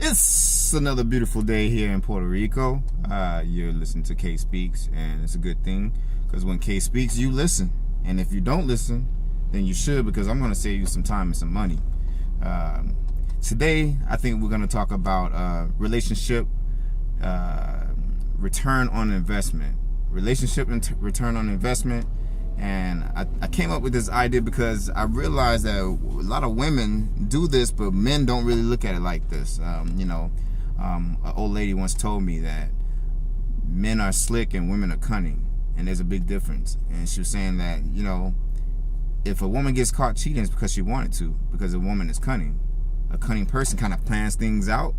It's another beautiful day here in Puerto Rico. You're listening to K Speaks, and it's a good thing because when K speaks, you listen. And if you don't listen, then you should, because I'm going to save you some time and some money. Today, I think we're going to talk about relationship return on investment. Relationship return on investment. And I came up with this idea because I realized that a lot of women do this, but men don't really look at it like this. An old lady once told me that men are slick and women are cunning, and there's a big difference. And she was saying that, if a woman gets caught cheating, it's because she wanted to, because a woman is cunning. A cunning person kind of plans things out,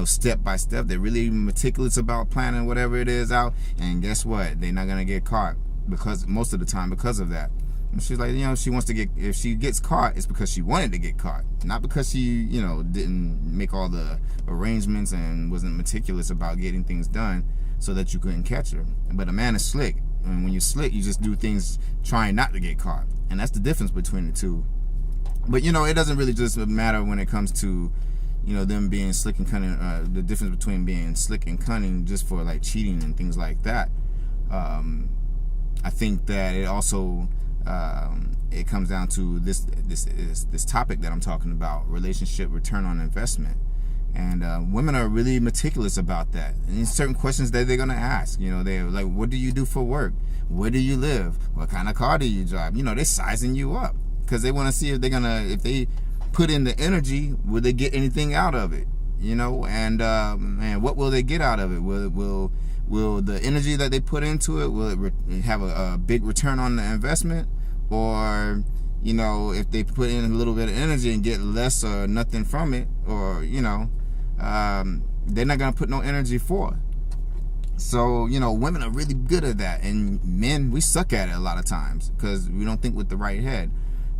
step by step. They're really meticulous about planning whatever it is out, and guess what? They're not going to get caught. Because most of the time, because of that. And she's like, she wants to get, if she gets caught, it's because she wanted to get caught, not because she, didn't make all the arrangements and wasn't meticulous about getting things done so that you couldn't catch her. But a man is slick, and when you're slick, you just do things trying not to get caught, and that's the difference between the two. But it doesn't really just matter when it comes to them being slick and cunning. The difference between being slick and cunning, just for like cheating and things like that. I think that it also it comes down to this topic that I'm talking about: relationship return on investment. And women are really meticulous about that. And there's certain questions that they're gonna ask. They're like, "What do you do for work? Where do you live? What kind of car do you drive?" They're sizing you up because they want to see if if they put in the energy, will they get anything out of it? And what will they get out of it? Will the energy that they put into it, will it have a big return on the investment? Or, if they put in a little bit of energy and get less or nothing from it, or, they're not going to put no energy for it. So, women are really good at that. And men, we suck at it a lot of times because we don't think with the right head.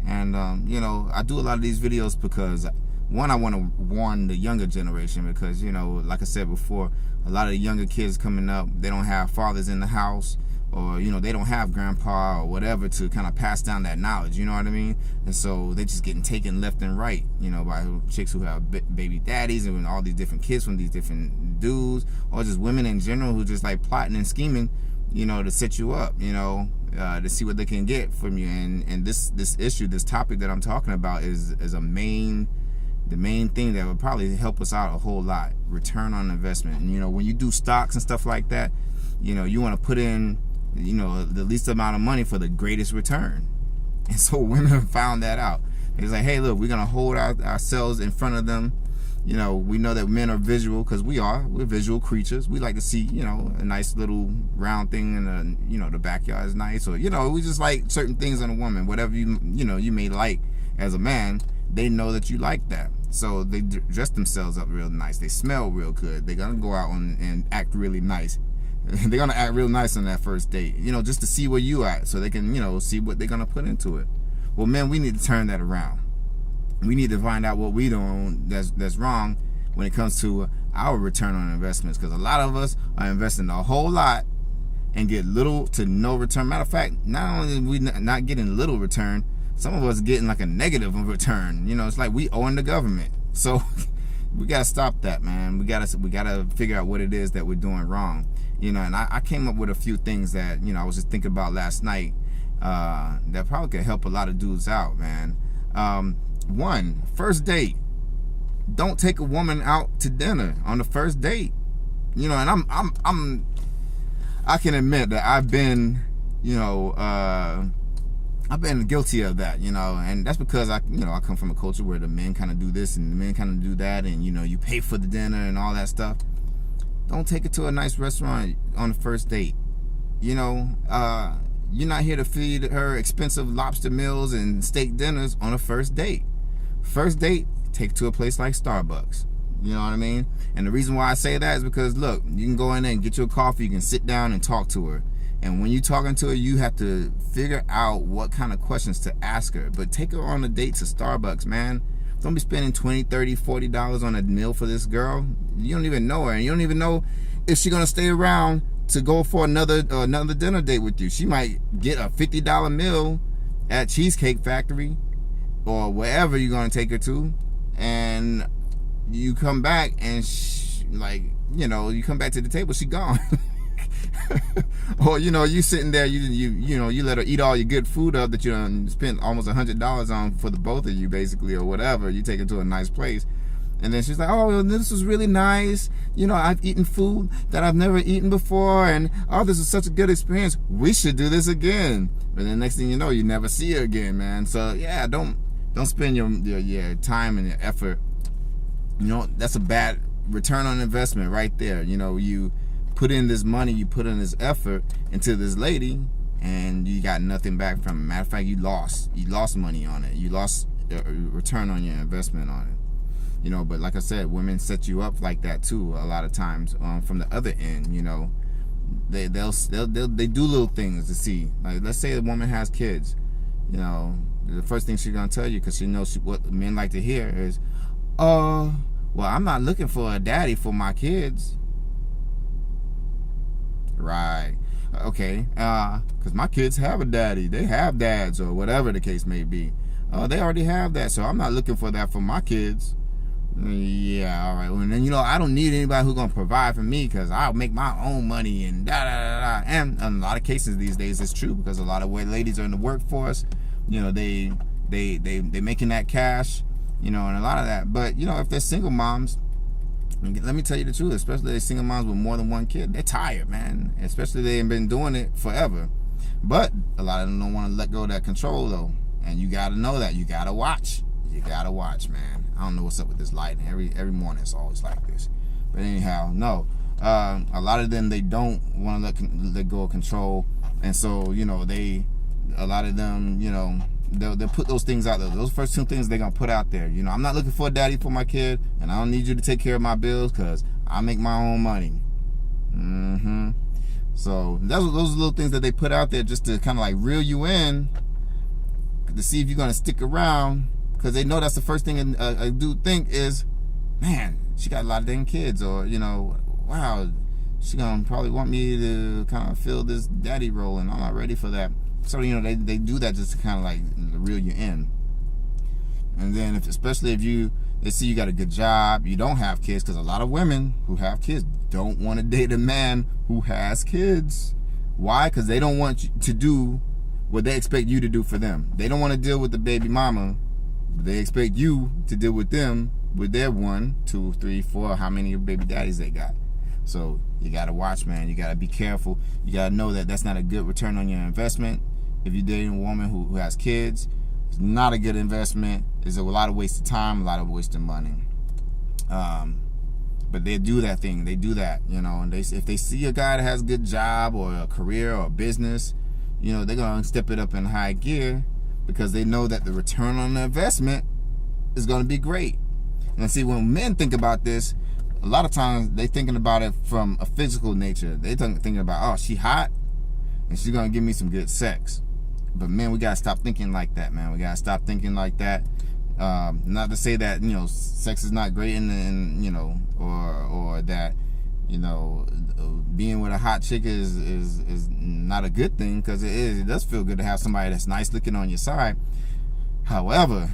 And, I do a lot of these videos because, one, I want to warn the younger generation because, like I said before, a lot of the younger kids coming up, they don't have fathers in the house, or, they don't have grandpa or whatever to kind of pass down that knowledge, you know what I mean? And so they're just getting taken left and right, by chicks who have baby daddies and all these different kids from these different dudes, or just women in general who just like plotting and scheming, to set you up, to see what they can get from you. And this issue, this topic that I'm talking about is the main thing that would probably help us out a whole lot: return on investment. And when you do stocks and stuff like that, you want to put in the least amount of money for the greatest return. And so women have found that out. It's like, hey, look, we're gonna hold ourselves in front of them. We know that men are visual, because we're visual creatures. We like to see a nice little round thing, and the backyard is nice, or we just like certain things in a woman. Whatever you may like as a man, they know that you like that. So they dress themselves up real nice. They smell real good. They're going to go out and act really nice. They're going to act real nice on that first date, just to see where you at, so they can, see what they're going to put into it. Well, men, we need to turn that around. We need to find out what we doing that's wrong when it comes to our return on investments, because a lot of us are investing a whole lot and get little to no return. Matter of fact, not only are we not getting little return, some of us getting like a negative return. It's like we owing the government. So we gotta stop that, man. We gotta figure out what it is that we're doing wrong. And I came up with a few things that I was just thinking about last night that probably could help a lot of dudes out, man. One, first date. Don't take a woman out to dinner on the first date. And I can admit that I've been guilty of that, and that's because I come from a culture where the men kind of do this and the men kind of do that, and you pay for the dinner and all that stuff. Don't take it to a nice restaurant on the first date. You're not here to feed her expensive lobster meals and steak dinners on a first date. First date, take it to a place like Starbucks. You know what I mean? And the reason why I say that is because, look, you can go in there and get you a coffee, you can sit down and talk to her. And when you're talking to her, you have to figure out what kind of questions to ask her. But take her on a date to Starbucks, man. Don't be spending $20, $30, $40 on a meal for this girl. You don't even know her, and you don't even know if she's gonna stay around to go for another dinner date with you. She might get a $50 meal at Cheesecake Factory or wherever you're gonna take her to, and you come back and you come back to the table, she gone. Or you sitting there, you let her eat all your good food up that you done spent almost $100 on for the both of you, basically, or whatever. You take her to a nice place, and then she's like, oh, this was really nice. I've eaten food that I've never eaten before, and oh, this is such a good experience. We should do this again. But then next thing you know, you never see her again, man. So yeah, don't spend your time and your effort. That's a bad return on investment right there. You put in this money, you put in this effort into this lady, and you got nothing back from it. Matter of fact, you lost money on it. You lost return on your investment on it. But like I said, women set you up like that too a lot of times. From the other end, they do little things to see. Like, let's say a woman has kids. The first thing she's gonna tell you, because she knows what men like to hear is, well, I'm not looking for a daddy for my kids. Right. Okay. Because my kids have a daddy. They have dads, or whatever the case may be. They already have that, so I'm not looking for that for my kids. Yeah, all right. Well, then, I don't need anybody who's going to provide for me, because I'll make my own money and da-da-da-da. And in a lot of cases these days, it's true, because a lot of ladies are in the workforce. They making that cash, and a lot of that. But, if they're single moms, let me tell you the truth, especially they single moms with more than one kid, they're tired, man. Especially they ain't been doing it forever. But a lot of them don't want to let go of that control, though. And you got to know that. You got to watch. You got to watch, man. I don't know what's up with this lighting. Every morning it's always like this. But anyhow, no. A lot of them, they don't want to let go of control. And so, a lot of them, they'll put those things out there. Those first two things they're going to put out there. I'm not looking for a daddy for my kid, and I don't need you to take care of my bills, because I make my own money. So those little things that they put out there just to kind of like reel you in, to see if you're going to stick around, because they know that's the first thing a dude think is, man, she got a lot of dang kids, or, wow, she going to probably want me to kind of fill this daddy role, and I'm not ready for that. So, they do that just to kind of like reel you in. And then especially if they see you got a good job, you don't have kids, because a lot of women who have kids don't want to date a man who has kids. Why? Because they don't want you to do what they expect you to do for them. They don't want to deal with the baby mama, but they expect you to deal with them with their 1, 2, 3, 4, how many baby daddies they got. So you got to watch, man. You got to be careful. You got to know that that's not a good return on your investment. If you're dating a woman who has kids, it's not a good investment. It's a lot of wasted time, a lot of wasted money. But they do that thing. They do that, and if they see a guy that has a good job or a career or a business, they're going to step it up in high gear, because they know that the return on the investment is going to be great. And see, when men think about this, a lot of times they thinking about it from a physical nature. They thinking about, oh, she hot and she's going to give me some good sex. But man, we got to stop thinking like that, man. We got to stop thinking like that. Not to say that, sex is not great and or that, being with a hot chick is not a good thing, because it is. It does feel good to have somebody that's nice looking on your side. However,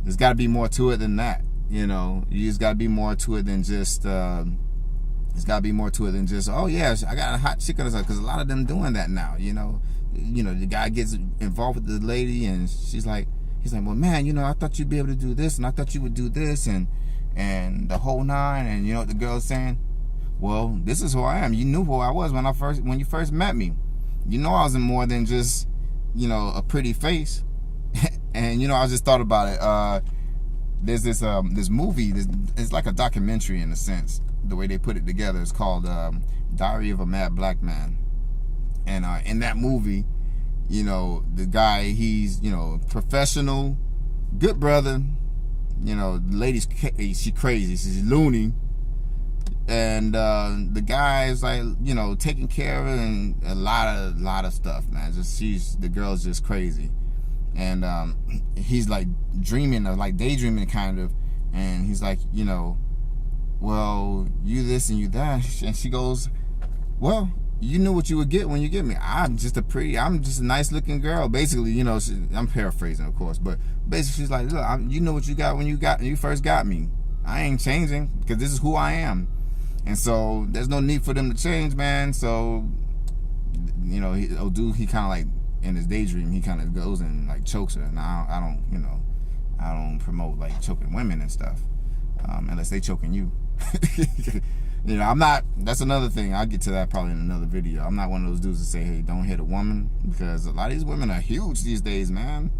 there's got to be more to it than that. You just got to be more to it than just. It's got to be more to it than just, oh yeah, I got a hot chick on the side, because a lot of them doing that now. The guy gets involved with the lady, and he's like, well, man, I thought you'd be able to do this, and I thought you would do this, and the whole nine. And you know what the girl's saying? Well, this is who I am. You knew who I was when you first met me. I wasn't more than just, a pretty face. And I just thought about it. There's this movie. It's like a documentary in a sense. The way they put it together, it's called Diary of a Mad Black Man. And in that movie, the guy, he's, professional, good brother. The lady's she crazy, she's loony. And the guy is like, taking care of her and a lot of stuff, man. The girl's just crazy. And he's like dreaming of, like daydreaming kind of. And he's like, well, you this and you that. And she goes, well, you knew what you would get when you get me. I'm just a nice looking girl. Basically, I'm paraphrasing, of course, but basically she's like, look, you know what you got when you first got me. I ain't changing because this is who I am. And so there's no need for them to change, man. So, you know, he kind of like, in his daydream, he kind of goes and like chokes her. Now, I don't, you know, I don't promote like choking women and stuff, unless they choking you. You know, I'm not, that's another thing. I'll get to that probably in another video. I'm not one of those dudes that say, hey, don't hit a woman, because a lot of these women are huge these days, man.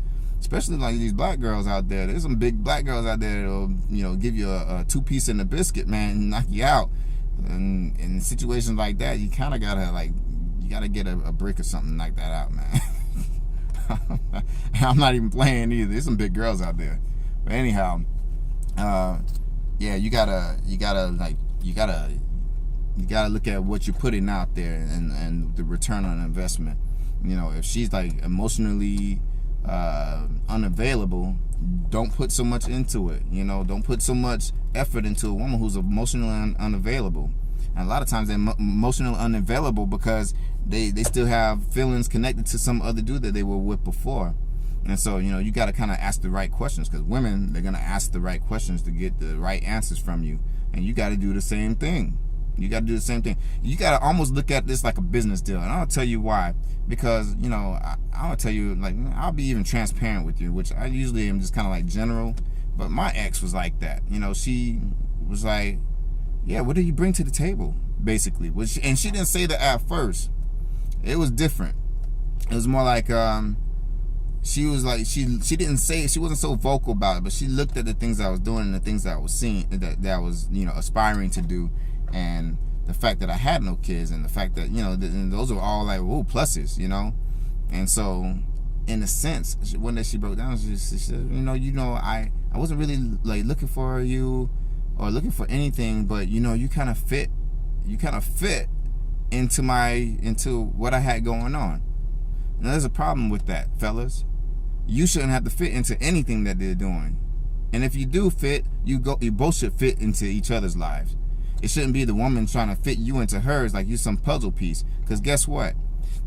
Especially like these black girls out there. There's some big black girls out there that'll, you know, give you a two-piece and a biscuit, man, and knock you out. And in situations like that, you kind of gotta like, you gotta get a brick or something like that out, man. I'm not even playing either. There's some big girls out there. But anyhow, yeah, you gotta look at what you're putting out there and the return on investment. You know, if she's like emotionally unavailable, don't put so much into it. You know, don't put so much effort into a woman who's emotionally unavailable. And a lot of times they're emotionally unavailable because they still have feelings connected to some other dude that they were with before. And so, you know, you got to kind of ask the right questions, because women, they're going to ask the right questions to get the right answers from you. And you got to do the same thing. You got to do the same thing. You got to almost look at this like a business deal. And I'll tell you why. Because, you know, I'll tell you, like, I'll be even transparent with you, which I usually am just kind of like general. But my ex was like that. You know, she was like, yeah, what do you bring to the table, basically? And she didn't say that at first. It was different. It was more like, she was like, she didn't say it. She wasn't so vocal about it, but she looked at the things I was doing and the things that I was seeing, that I was, you know, aspiring to do. And the fact that I had no kids, and the fact that, you know, and those are all like, ooh, pluses, you know. And so, in a sense, one day she broke down. She said, you know, I wasn't really like looking for you or looking for anything, but you know, you kind of fit into what I had going on. Now, there's a problem with that, fellas. You shouldn't have to fit into anything that they're doing. And if you do fit, you both should fit into each other's lives. It shouldn't be the woman trying to fit you into hers like you're some puzzle piece. Because guess what?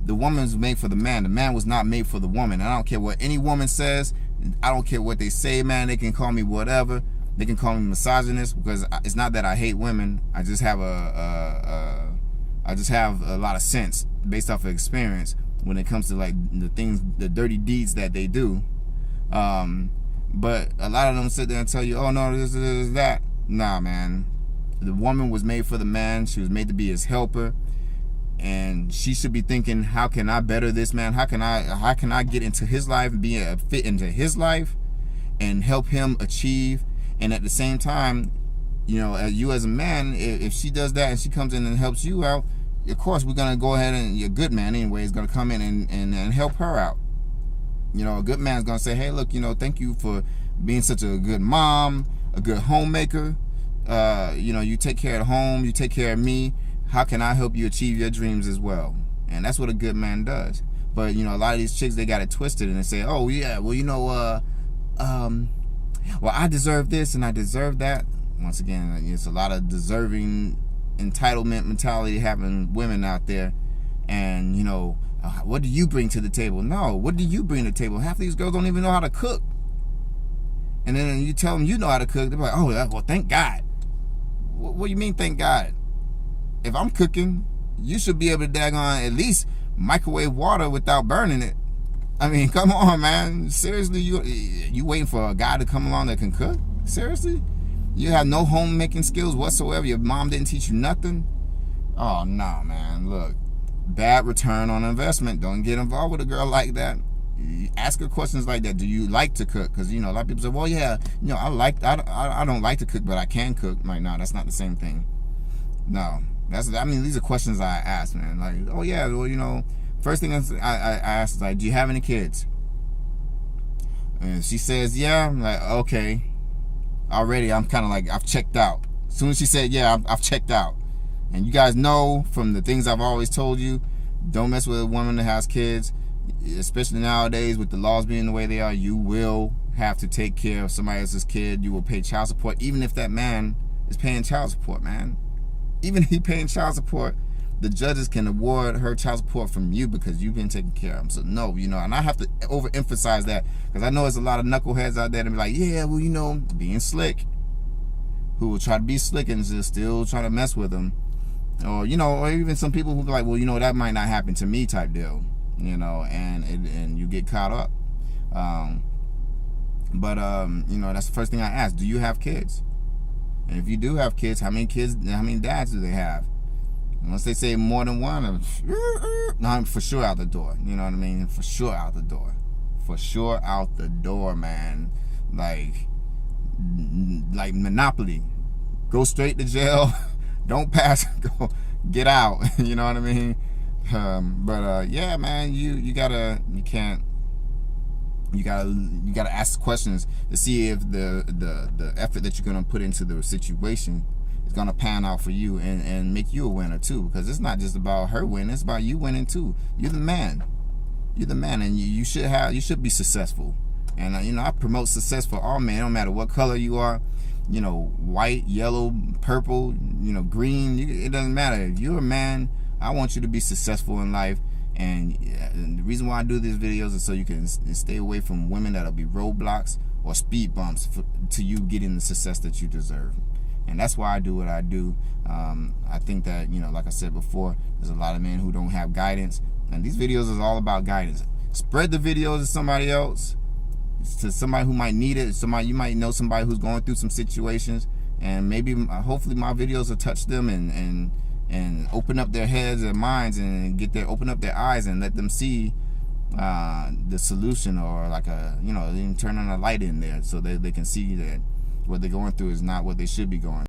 The woman's made for the man. The man was not made for the woman. And I don't care what any woman says. I don't care what they say, man. They can call me whatever. They can call me misogynist, because it's not that I hate women. I just have a lot of sense based off of experience when it comes to like the dirty deeds that they do. But a lot of them sit there and tell you, oh no, this that. Nah, man. The woman was made for the man. She was made to be his helper, and she should be thinking, how can I better this man? How can I get into his life and be a fit into his life and help him achieve? And at the same time, you know, you as a man, if she does that and she comes in and helps you out, of course we're gonna go ahead, and your good man anyway is gonna come in and help her out. You know, a good man's gonna say, hey, look, you know, thank you for being such a good mom, a good homemaker. You know, you take care of the home, you take care of me. How can I help you achieve your dreams as well? And that's what a good man does. But, you know, a lot of these chicks, they got it twisted, and they say, oh yeah, well, you know, well, I deserve this and I deserve that. Once again, it's a lot of deserving entitlement mentality having women out there. And, you know, what do you bring to the table? No, what do you bring to the table? Half of these girls don't even know how to cook. And then you tell them you know how to cook, they're like, oh, well, thank God. What do you mean, thank God? If I'm cooking, you should be able to daggone at least microwave water without burning it. I mean, come on, man. Seriously, you waiting for a guy to come along that can cook? Seriously? You have no homemaking skills whatsoever? Your mom didn't teach you nothing? Oh, no, man. Look, bad return on investment. Don't get involved with a girl like that. Ask her questions like that. Do you like to cook? Because, you know, a lot of people say, well, yeah, you know, I don't like to cook, but I can cook. I'm like, no, that's not the same thing. No. I mean, these are questions I ask, man. Like, oh, yeah, well, you know, first thing I ask is, like, do you have any kids? And she says, yeah. I'm like, okay. Already, I'm kind of like, I've checked out. As soon as she said, yeah, I've checked out. And you guys know from the things I've always told you, don't mess with a woman that has kids. Especially nowadays with the laws being the way they are, you will have to take care of somebody else's kid. You will pay child support, even if that man is paying child support, man. Even if he's paying child support, the judges can award her child support from you because you've been taking care of him. So no, you know, and I have to overemphasize that because I know there's a lot of knuckleheads out there that be like, yeah, well, you know, being slick. who will try to be slick and just still try to mess with them, or or even some people who be like, well, that might not happen to me type deal, and you get caught up. But that's the first thing I ask: do you have kids? And if you do have kids, how many dads do they have? Once they say more than one, I'm for sure out the door. You know what I mean? For sure out the door. For sure out the door, man. Like Monopoly. Go straight to jail. Don't pass. Go get out. You know what I mean? Yeah, man. You gotta ask questions to see if the effort that you're gonna put into the situation is gonna pan out for you and make you a winner too. Because it's not just about her winning; it's about you winning too. You're the man. You're the man, and you should be successful. And I promote success for all men, no matter what color you are. White, yellow, purple, green. It doesn't matter. If you're a man, I want you to be successful in life. And the reason why I do these videos is so you can stay away from women that'll be roadblocks or speed bumps to you getting the success that you deserve. And that's why I do what I do. I think that, like I said before, there's a lot of men who don't have guidance. And these videos is all about guidance. Spread the videos to somebody else, to somebody who might need it. You might know somebody who's going through some situations, and maybe hopefully my videos will touch them and open up their heads and minds and open up their eyes and let them see the solution, or like even turn on a light in there so that they can see that what they're going through is not what they should be going